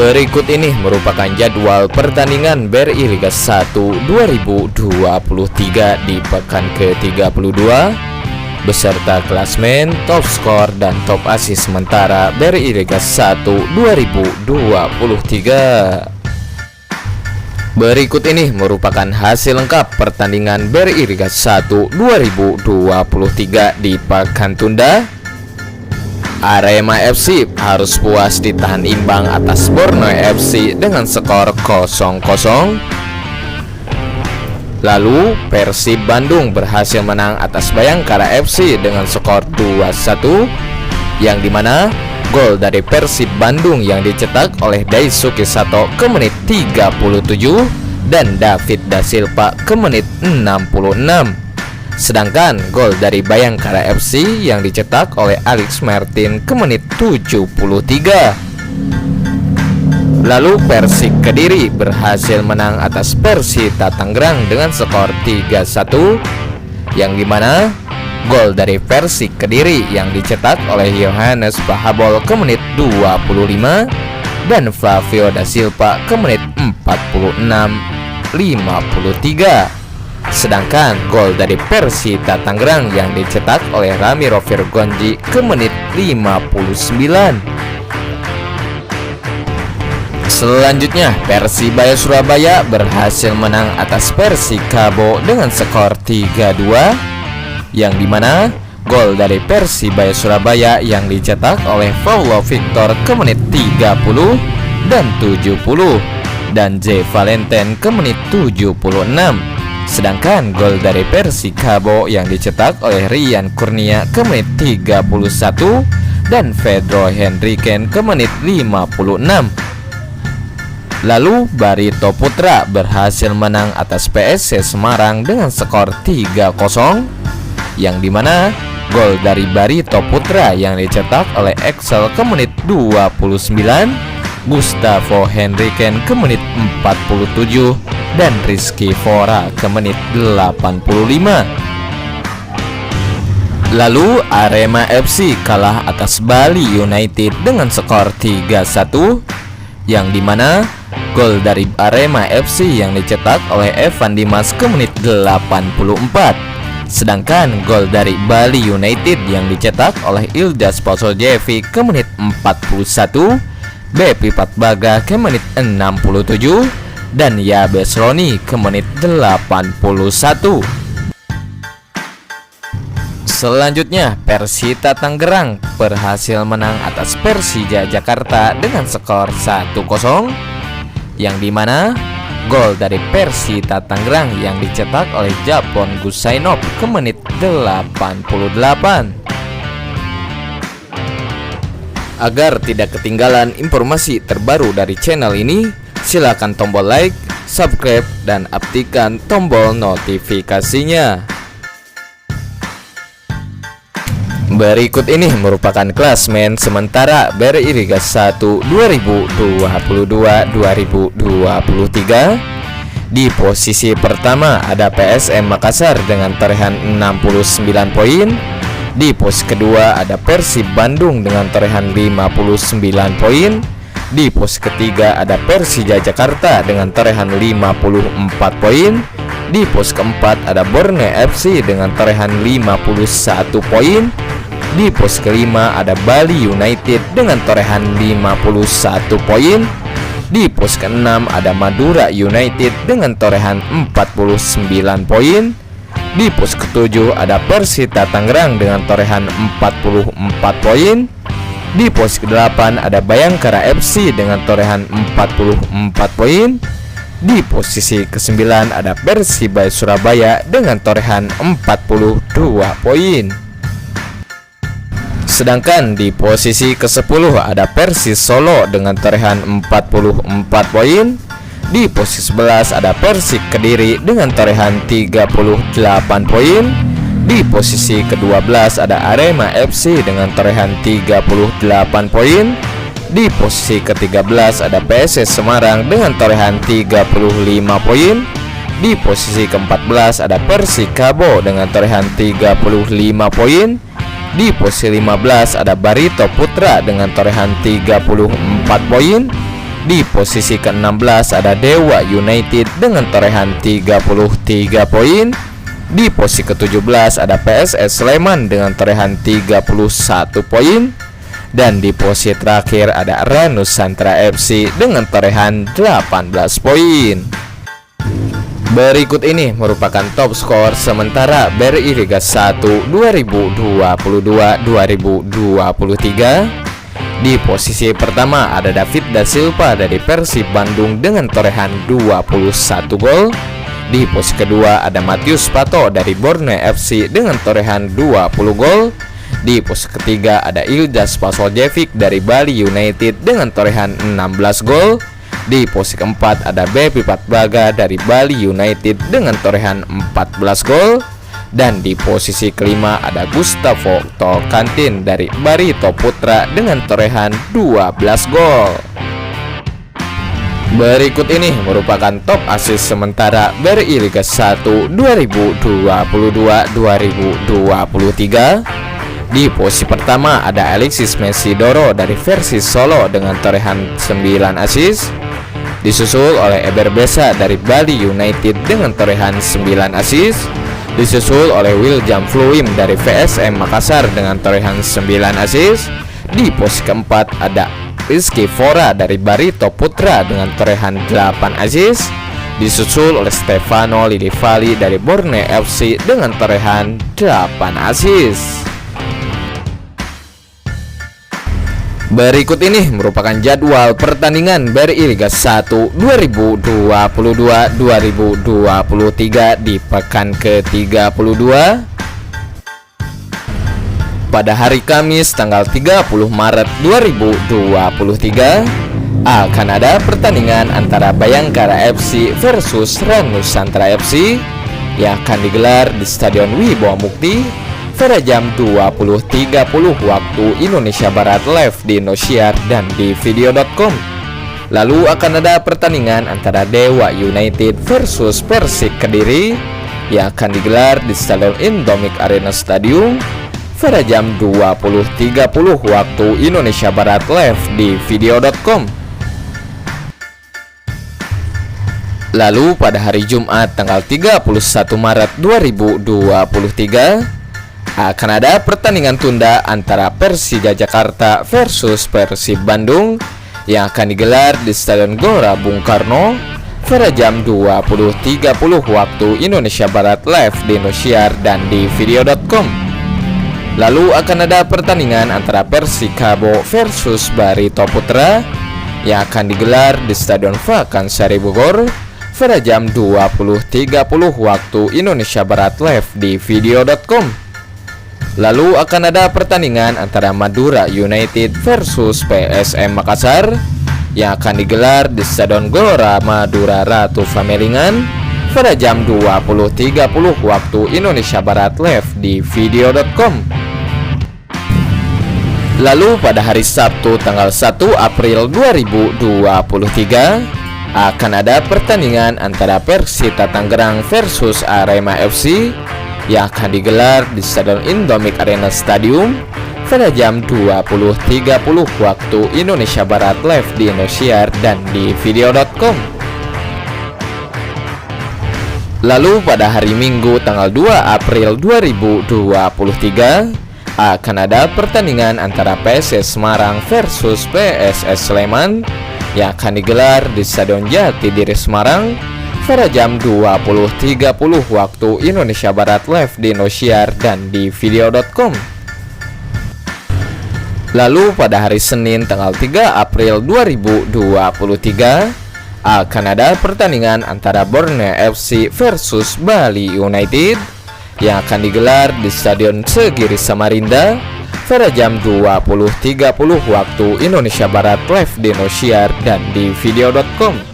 Berikut ini merupakan jadwal pertandingan BRI Liga 1 2023 di pekan ke-32 beserta klasmen, top skor, dan top assist sementara BRI Liga 1 2023. Berikut ini merupakan hasil lengkap pertandingan BRI Liga 1 2023 di pekan tunda. Arema FC harus puas ditahan imbang atas Borneo FC dengan skor 0-0. Lalu Persib Bandung berhasil menang atas Bayangkara FC dengan skor 2-1, yang dimana gol dari Persib Bandung yang dicetak oleh Daisuke Sato ke menit 37 dan David Da Silva ke menit 66. Sedangkan gol dari Bayangkara FC yang dicetak oleh Alex Martin ke menit 73. Lalu Persik Kediri berhasil menang atas Persita Tangerang dengan skor 3-1, yang dimana gol dari Persik Kediri yang dicetak oleh Yohanes Pahabol ke menit 25 dan Flavio Da Silva ke menit 46-53. Sedangkan gol dari Persita Tangerang yang dicetak oleh Ramiro Virgonji ke menit 59. Selanjutnya Persibaya Surabaya berhasil menang atas Persikabo dengan skor 3-2, yang dimana gol dari Persibaya Surabaya yang dicetak oleh Paulo Victor ke menit 30 dan 70 dan J. Valentine ke menit 76. Sedangkan gol dari Persikabo yang dicetak oleh Rian Kurnia ke menit 31 dan Pedro Henriken ke menit 56. Lalu Barito Putra berhasil menang atas PSC Semarang dengan skor 3-0, yang dimana gol dari Barito Putra yang dicetak oleh Excel ke menit 29, Gustavo Henriken ke menit 47 dan Rizky Fora ke menit 85. Lalu Arema FC kalah atas Bali United dengan skor 3-1, yang dimana gol dari Arema FC yang dicetak oleh Evan Dimas ke menit 84. Sedangkan gol dari Bali United yang dicetak oleh Ildas Posoljevic ke menit 41, Bepi Patbaga ke menit 67 dan Yabes Roni ke menit 81. Selanjutnya Persita Tangerang berhasil menang atas Persija Jakarta dengan skor 1-0, yang dimana gol dari Persita Tangerang yang dicetak oleh Japon Gusainov ke menit 88. Agar tidak ketinggalan informasi terbaru dari channel ini, silakan tombol like, subscribe, dan aktifkan tombol notifikasinya. Berikut ini merupakan klasmen sementara BRI Liga 1 2022-2023. Di posisi pertama ada PSM Makassar dengan torehan 69 poin. Di posisi kedua ada Persib Bandung dengan torehan 59 poin. Di posisi ketiga ada Persija Jakarta dengan torehan 54 poin. Di posisi keempat ada Borneo FC dengan torehan 51 poin. Di posisi kelima ada Bali United dengan torehan 51 poin. Di posisi keenam ada Madura United dengan torehan 49 poin. Di posisi ketujuh ada Persita Tangerang dengan torehan 44 poin. Di posisi ke-8 ada Bayangkara FC dengan torehan 44 poin. Di posisi ke-9 ada Persibaya Surabaya dengan torehan 42 poin. Sedangkan di posisi ke-10 ada Persis Solo dengan torehan 44 poin. Di posisi 11 ada Persik Kediri dengan torehan 38 poin. Di posisi ke-12 ada Arema FC dengan torehan 38 poin. Di posisi ke-13 ada PSS Semarang dengan torehan 35 poin. Di posisi ke-14 ada Persikabo dengan torehan 35 poin. Di posisi 15 ada Barito Putra dengan torehan 34 poin. Di posisi ke-16 ada Dewa United dengan torehan 33 poin. Di posisi ke-17 ada PSS Sleman dengan torehan 31 poin. Dan di posisi terakhir ada Ranusantara FC dengan torehan 18 poin. Berikut ini merupakan top skor sementara BRI Liga 1 2022-2023. Di posisi pertama ada David Da Silva dari Persib Bandung dengan torehan 21 gol. Di posisi kedua ada Matius Pato dari Borneo FC dengan torehan 20 gol. Di posisi ketiga ada Iljas Pasoljevic dari Bali United dengan torehan 16 gol. Di posisi keempat ada Bepi Patbaga dari Bali United dengan torehan 14 gol. Dan di posisi kelima ada Gustavo Tolkantin dari Barito Putra dengan torehan 12 gol. Berikut ini merupakan top assist sementara BRI Liga 1 2022-2023. Di posisi pertama ada Alexis Mesidoro dari Persis Solo dengan torehan 9 assist. Disusul oleh Eber Besa dari Bali United dengan torehan 9 assist. Disusul oleh William Fluim dari VSM Makassar dengan torehan 9 assist. Di posisi keempat ada Rizky Fora dari Barito Putra dengan torehan 8 assist. Disusul oleh Stefano Lilivali dari Borneo FC dengan torehan 8 assist. Berikut ini merupakan jadwal pertandingan BRI Liga 1 2022-2023 di pekan ke-32. Pada hari Kamis tanggal 30 Maret 2023 akan ada pertandingan antara Bayangkara FC versus Ranusantara FC yang akan digelar di Stadion Wibawa Mukti pada jam 20.30 waktu Indonesia Barat live di Indosiar dan di video.com. Lalu akan ada pertandingan antara Dewa United versus Persik Kediri yang akan digelar di Stadion Indomik Arena Stadium pada jam 20.30 waktu Indonesia Barat live di video.com. Lalu pada hari Jumat tanggal 31 Maret 2023 akan ada pertandingan tunda antara Persija Jakarta versus Persib Bandung yang akan digelar di Stadion Gelora Bung Karno pada jam 20.30 waktu Indonesia Barat live di Indosiar dan di video.com. Lalu akan ada pertandingan antara Persikabo versus Barito Putra yang akan digelar di Stadion Pakansari Bogor pada jam 20.30 waktu Indonesia Barat live di video.com. Lalu akan ada pertandingan antara Madura United versus PSM Makassar yang akan digelar di Stadion Gelora Madura Ratu Famelingan pada jam 20.30 waktu Indonesia Barat live di video.com. Lalu pada hari Sabtu tanggal 1 April 2023 akan ada pertandingan antara Persita Tangerang versus Arema FC yang akan digelar di Stadion Indomik Arena Stadium pada jam 20.30 waktu Indonesia Barat live di Indosiar dan di video.com. Lalu pada hari Minggu tanggal 2 April 2023 akan ada pertandingan antara PSS Semarang versus PSS Sleman yang akan digelar di Stadion Jatidiri Semarang pada jam 20.30 waktu Indonesia Barat live di Indosiar dan di video.com. Lalu pada hari Senin tanggal 3 April 2023 akan ada pertandingan antara Borneo FC versus Bali United yang akan digelar di Stadion Segiri Samarinda pada jam 20.30 waktu Indonesia Barat live di Indosiar dan di video.com.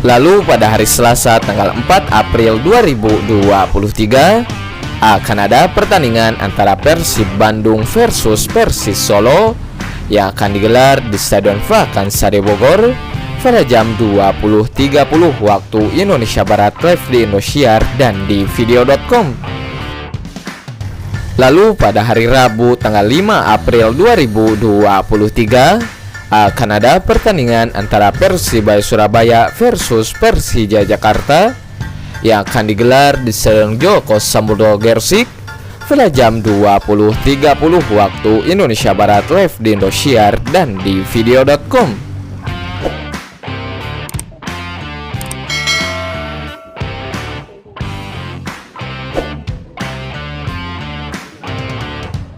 Lalu pada hari Selasa tanggal 4 April 2023 akan ada pertandingan antara Persib Bandung versus Persis Solo yang akan digelar di Stadion Pakansari Bogor pada jam 20.30 waktu Indonesia Barat live di Indosiar dan di video.com. Lalu pada hari Rabu tanggal 5 April 2023 akan ada pertandingan antara Persibaya Surabaya versus Persija Jakarta yang akan digelar di Stadion Joko Samudro Gersik pada jam 20.30 waktu Indonesia Barat, live di Indosiar dan di video.com.